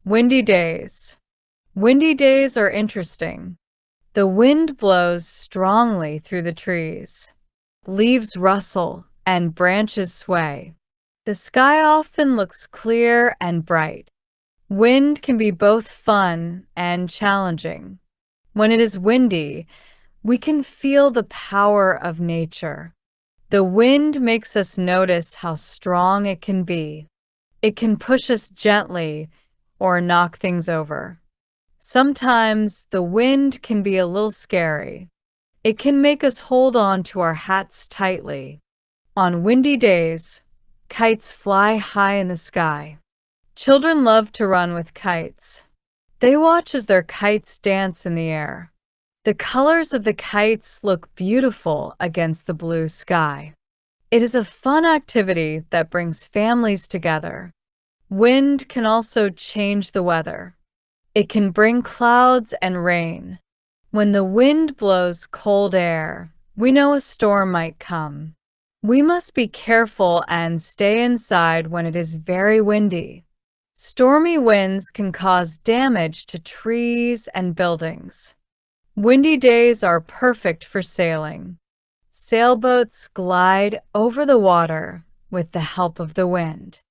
Windy days. Windy days are interesting. The wind blows strongly through the trees. Leaves rustle and branches sway. The sky often looks clear and bright. Wind can be both fun and challenging. When it is windy, we can feel the power of nature. The wind makes us notice how strong it can be. It can push us gently or knock things over. Sometimes the wind can be a little scary. It can make us hold on to our hats tightly. On windy days, kites fly high in the sky. Children love to run with kites. They watch as their kites dance in the air. The colors of the kites look beautiful against the blue sky. It is a fun activity that brings families together. Wind can also change the weather. It can bring clouds and rain. When the wind blows cold air, we know a storm might come. We must be careful and stay inside when it is very windy. Stormy winds can cause damage to trees and buildings. Windy days are perfect for sailing. Sailboats glide over the water with the help of the wind.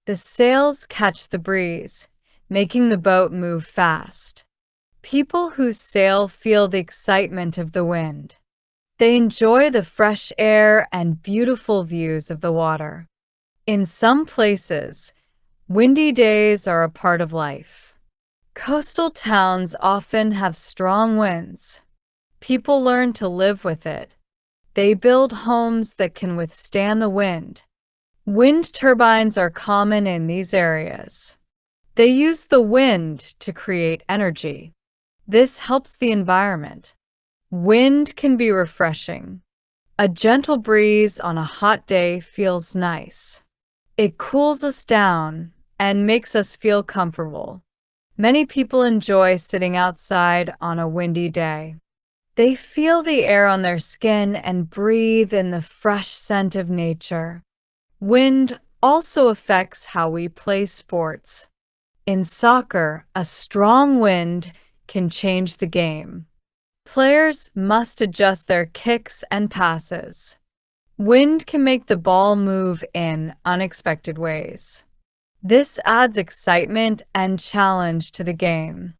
The sails catch the breeze, making the boat move fast. People who sail feel the excitement of the wind. They enjoy the fresh air and beautiful views of the water. In some places, windy days are a part of life. Coastal towns often have strong winds. People learn to live with it. They build homes that can withstand the wind. Wind turbines are common in these areas. They use the wind to create energy. This helps the environment. Wind can be refreshing. A gentle breeze on a hot day feels nice. It cools us down and makes us feel comfortable. Many people enjoy sitting outside on a windy day. They feel the air on their skin and breathe in the fresh scent of nature. Wind also affects how we play sports. In soccer, a strong wind can change the game. Players must adjust their kicks and passes. Wind can make the ball move in unexpected ways. This adds excitement and challenge to the game.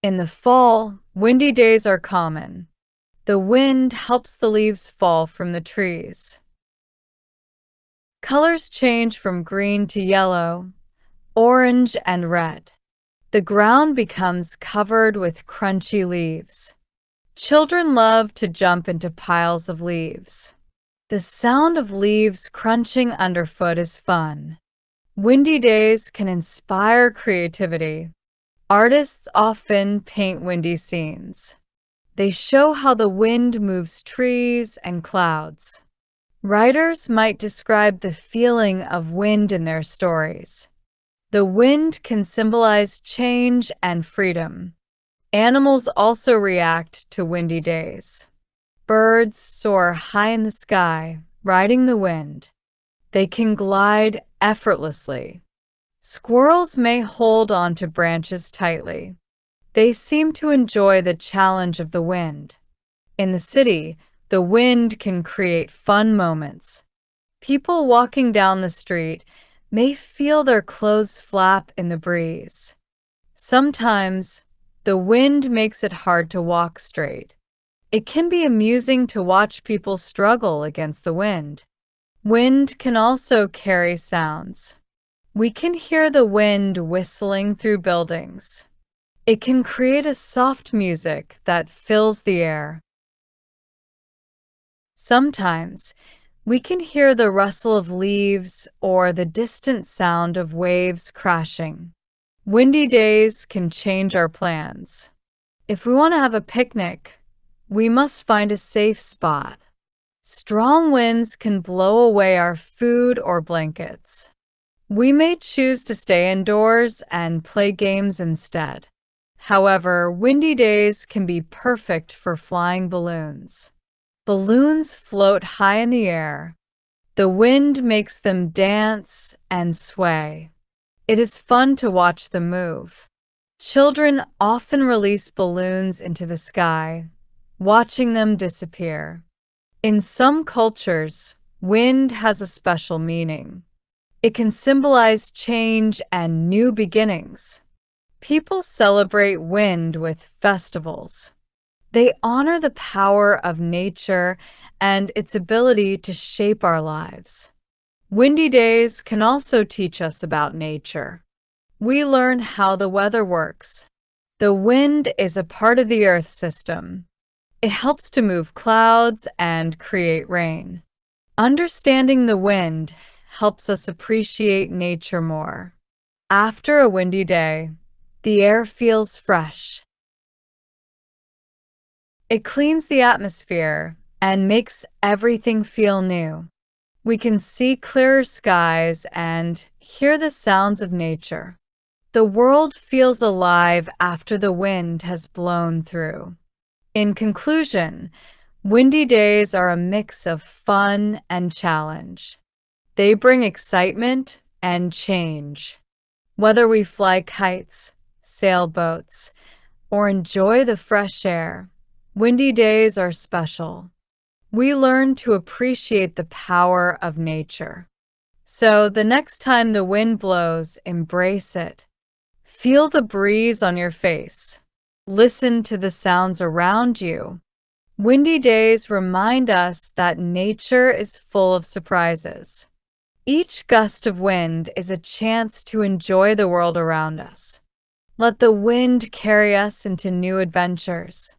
In the fall, windy days are common. The wind helps the leaves fall from the trees. Colors change from green to yellow, orange and red. The ground becomes covered with crunchy leaves. Children love to jump into piles of leaves. The sound of leaves crunching underfoot is fun. Windy days can inspire creativity. Artists often paint windy scenes. They show how the wind moves trees and clouds. Writers might describe the feeling of wind in their stories. The wind can symbolize change and freedom. Animals also react to windy days. Birds soar high in the sky, riding the wind. They can glide effortlessly. Squirrels may hold onto branches tightly. They seem to enjoy the challenge of the wind. In the city, the wind can create fun moments. People walking down the street may feel their clothes flap in the breeze. Sometimes, the wind makes it hard to walk straight. It can be amusing to watch people struggle against the wind. Wind can also carry sounds. We can hear the wind whistling through buildings. It can create a soft music that fills the air. Sometimes, we can hear the rustle of leaves or the distant sound of waves crashing. Windy days can change our plans. If we want to have a picnic, we must find a safe spot. Strong winds can blow away our food or blankets. We may choose to stay indoors and play games instead. However, windy days can be perfect for flying balloons. Balloons float high in the air. The wind makes them dance and sway. It is fun to watch them move. Children often release balloons into the sky, watching them disappear. In some cultures, wind has a special meaning. It can symbolize change and new beginnings. People celebrate wind with festivals. They honor the power of nature and its ability to shape our lives. Windy days can also teach us about nature. We learn how the weather works. The wind is a part of the Earth system. It helps to move clouds and create rain. Understanding the wind helps us appreciate nature more. After a windy day, the air feels fresh. It cleans the atmosphere and makes everything feel new. We can see clearer skies and hear the sounds of nature. The world feels alive after the wind has blown through. In conclusion, windy days are a mix of fun and challenge. They bring excitement and change. Whether we fly kites, sail boats, or enjoy the fresh air, windy days are special. We learn to appreciate the power of nature. So the next time the wind blows, embrace it. Feel the breeze on your face. Listen to the sounds around you. Windy days remind us that nature is full of surprises. Each gust of wind is a chance to enjoy the world around us. Let the wind carry us into new adventures.